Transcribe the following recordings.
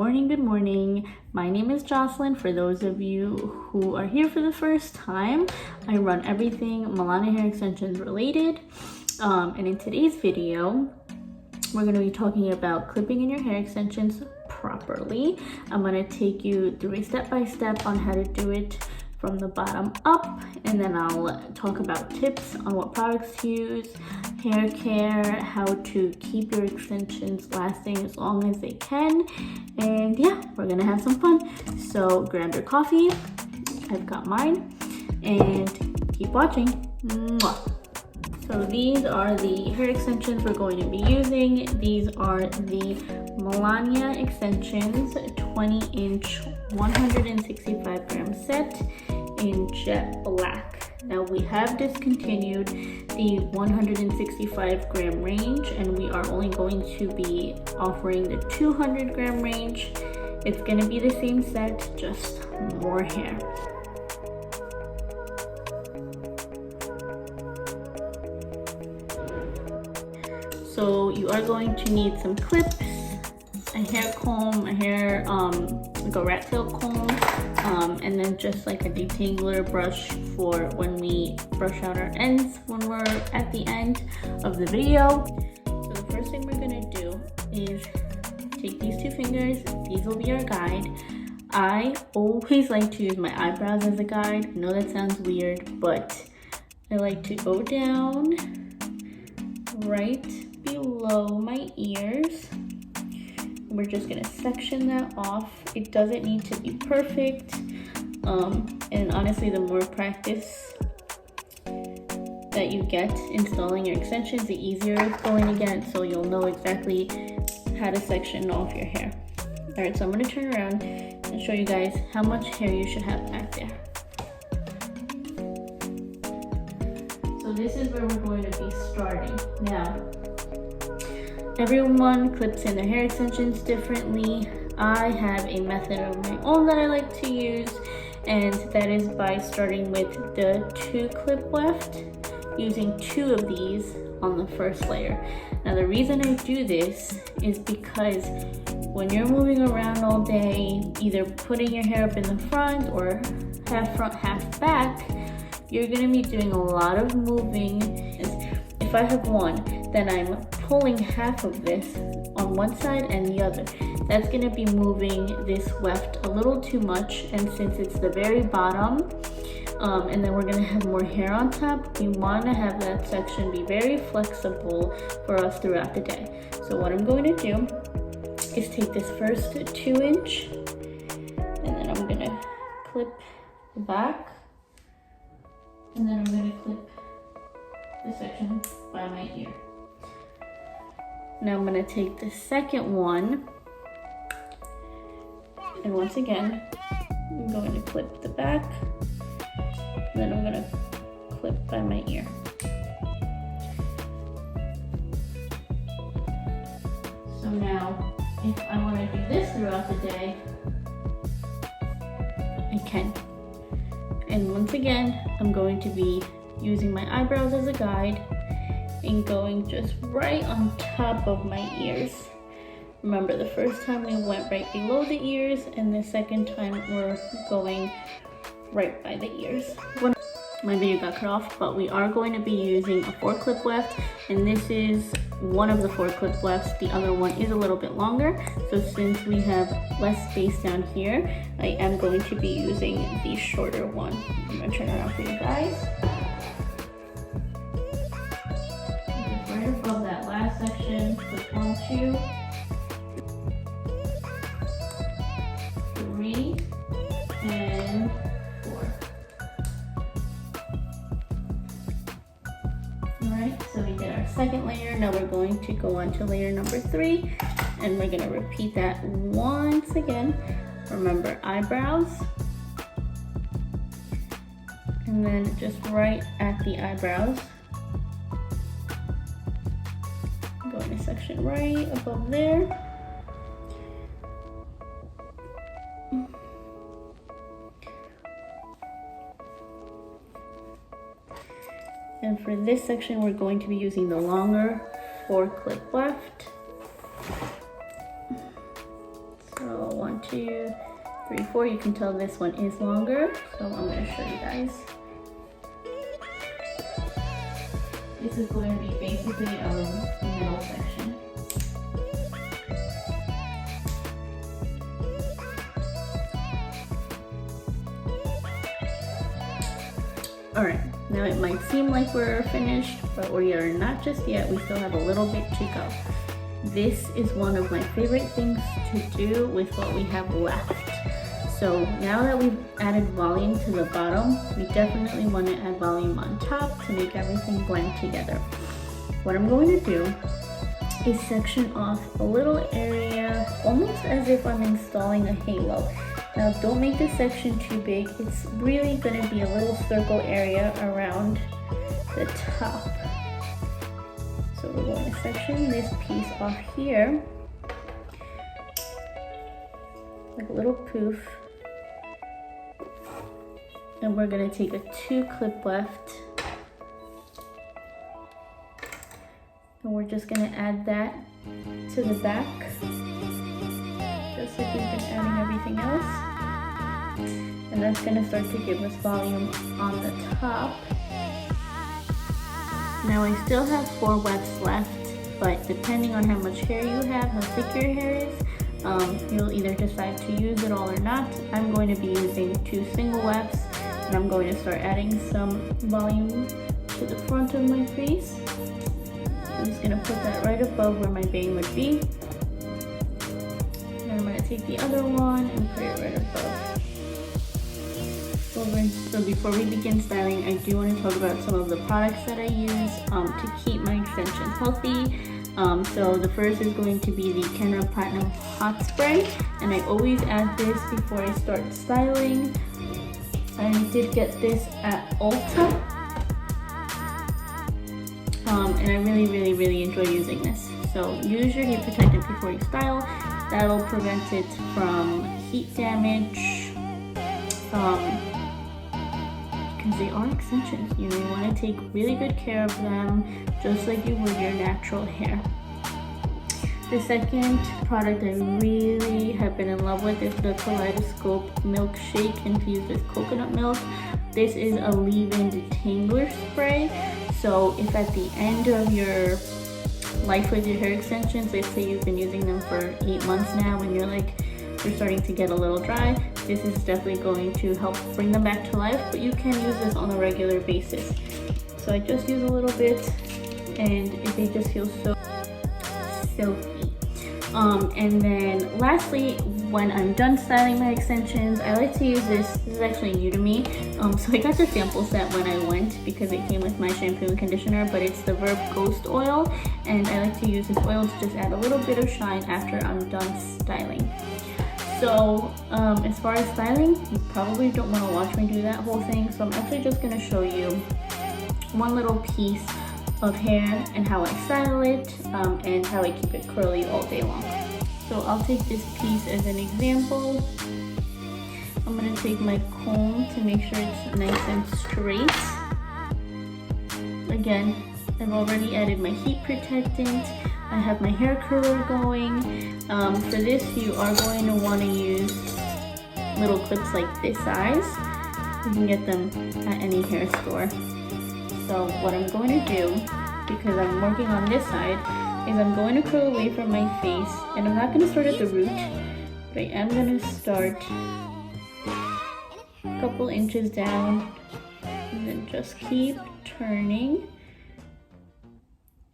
good morning. My name is Jocelyn. For those of you who are here for the first time, I run everything Melania hair extensions related. And in today's video, we're going to be talking about clipping in your hair extensions properly. I'm going to take you through a step-by-step on how to do it from the bottom up, and then I'll talk about tips on what products to use, hair care, how to keep your extensions lasting as long as they can, and yeah, we're gonna have some fun. So grab your coffee, I've got mine, and keep watching. Mwah. So these are the hair extensions we're going to be using. These are the Melania extensions 20-inch 165 gram set in jet black. Now we have discontinued the 165 gram range and we are only going to be offering the 200 gram range. It's going to be the same set, just more hair. So you are going to need some clips, a hair comb, like a rat tail comb, and then just like a detangler brush for when we brush out our ends when we're at the end of the video. So the first thing we're gonna do is take these two fingers. These will be our guide. I always like to use my eyebrows as a guide. I know that sounds weird, but I like to go down right below my ears. We're just gonna section that off. It doesn't need to be perfect. And honestly, the more practice that you get installing your extensions, the easier it's going to get, so you'll know exactly how to section off your hair. All right, so I'm gonna turn around and show you guys how much hair you should have back there. So this is where we're going to be starting. Now, everyone clips in their hair extensions differently. I have a method of my own that I like to use, and that is by starting with the 2 clip left, using 2 of these on the first layer. Now the reason I do this is because when you're moving around all day, either putting your hair up in the front or half front, half back, you're gonna be doing a lot of moving. If I have one, then I'm pulling half of this on one side and the other. That's gonna be moving this weft a little too much, and since it's the very bottom, and then we're gonna have more hair on top, we wanna have that section be very flexible for us throughout the day. So what I'm going to do is take this first 2-inch, and then I'm gonna clip the back, and then I'm gonna clip this section by my ear. Now I'm gonna take the second one, and once again, I'm going to clip the back, and then I'm gonna clip by my ear. So now, if I wanna do this throughout the day, I can. And once again, I'm going to be using my eyebrows as a guide and going just right on top of my ears. Remember, the first time we went right below the ears, and the second time we're going right by the ears. My video got cut off, but we are going to be using a 4 clip weft, and this is one of the 4 clip wefts. The other one is a little bit longer, so since we have less space down here, I am going to be using the shorter one. I'm gonna turn around for you guys. Right above that last section, clip 1, 2, 3, and 4. Alright, so we did our second layer. Now we're going to go on to layer number 3, and we're going to repeat that once again. Remember, eyebrows, and then just right at the eyebrows, go in a section right above there. And for this section, we're going to be using the longer 4 clip weft. So 2, 3, 4. You can tell this one is longer, so I'm going to show you guys. This is going to be basically the middle section. Alright, now it might seem like we're finished, but we are not just yet. We still have a little bit to go. This is one of my favorite things to do with what we have left. So now that we've added volume to the bottom, we definitely want to add volume on top to make everything blend together. What I'm going to do is section off a little area, almost as if I'm installing a halo. Now don't make this section too big. It's really going to be a little circle area around the top. So we're going to section this piece off here, like a little poof. And we're going to take a 2 clip left. And we're just going to add that to the back, just like we've been adding everything else. And that's going to start to give us volume on the top. Now I still have 4 wefts left, but depending on how much hair you have, how thick your hair is, you'll either decide to use it all or not. I'm going to be using 2 single wefts, and I'm going to start adding some volume to the front of my face. I'm just going to put that right above where my bang would be. And I'm going to take the other one and put it right above. So before we begin styling, I do want to talk about some of the products that I use to keep my extensions healthy. So the first is going to be the Kenra Platinum Hot Spray, and I always add this before I start styling. I did get this at Ulta. And I really enjoy using this. So use your heat protectant before you style. That'll prevent it from heat damage. Because they are extensions, you want to take really good care of them, just like you would your natural hair. The second product I really have been in love with is the Kaleidoscope Milkshake infused with coconut milk. This is a leave-in detangler spray. So if at the end of your life with your hair extensions, let's say you've been using them for 8 months now and you're starting to get a little dry, this is definitely going to help bring them back to life, but you can use this on a regular basis. So I just use a little bit and they just feel so silky. And then lastly, when I'm done styling my extensions, I like to use this. This is actually new to me. So I got the sample set when I went because it came with my shampoo and conditioner, but it's the Verb Ghost Oil, and I like to use this oil to just add a little bit of shine after I'm done styling. So as far as styling, you probably don't want to watch me do that whole thing, so I'm actually just going to show you one little piece of hair and how I style it and how I keep it curly all day long. So I'll take this piece as an example. I'm going to take my comb to make sure it's nice and straight. Again, I've already added my heat protectant. I have my hair curler going. For this, you are going to want to use little clips like this size. You can get them at any hair store. So what I'm going to do, because I'm working on this side, is I'm going to curl away from my face, and I'm not going to start at the root, but I am going to start a couple inches down, and then just keep turning.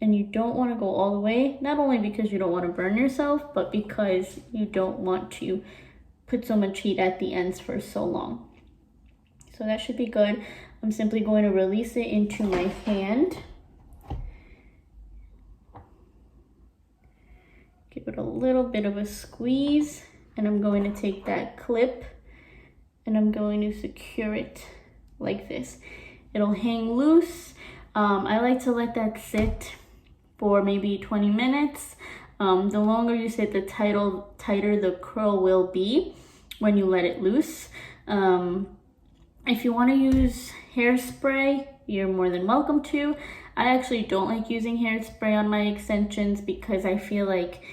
And you don't want to go all the way, not only because you don't want to burn yourself, but because you don't want to put so much heat at the ends for so long. So that should be good. I'm simply going to release it into my hand. Give it a little bit of a squeeze, and I'm going to take that clip and I'm going to secure it like this. It'll hang loose. I like to let that sit for maybe 20 minutes. The longer you sit, the tighter the curl will be when you let it loose. If you want to use hairspray, you're more than welcome to. I actually don't like using hairspray on my extensions because I feel like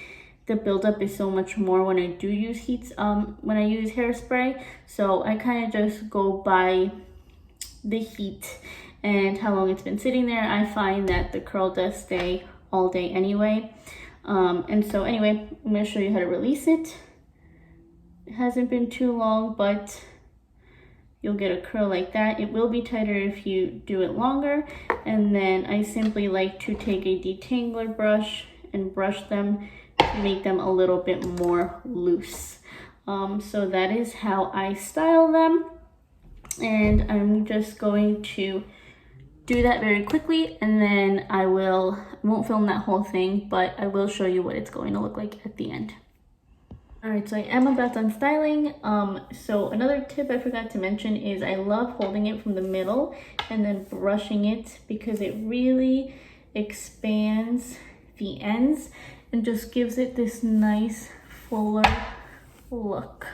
the buildup is so much more when I do use when I use hairspray. So I kind of just go by the heat and how long it's been sitting there. I find that the curl does stay all day anyway. And so anyway, I'm going to show you how to release it. It hasn't been too long, but you'll get a curl like that. It will be tighter if you do it longer. And then I simply like to take a detangler brush and brush them to make them a little bit more loose. So that is how I style them. And I'm just going to do that very quickly, and then I won't film that whole thing, but I will show you what it's going to look like at the end. Alright, so I am about done styling. So another tip I forgot to mention is I love holding it from the middle and then brushing it, because it really expands the ends and just gives it this nice fuller look.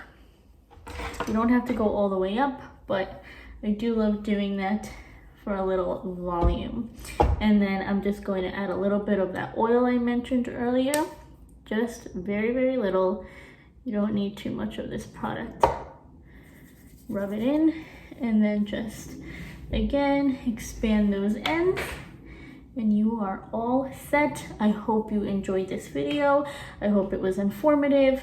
You don't have to go all the way up, but I do love doing that for a little volume. And then I'm just going to add a little bit of that oil I mentioned earlier, just very, very little. You don't need too much of this product. Rub it in, and then just, again, expand those ends, and you are all set. I hope you enjoyed this video. I hope it was informative.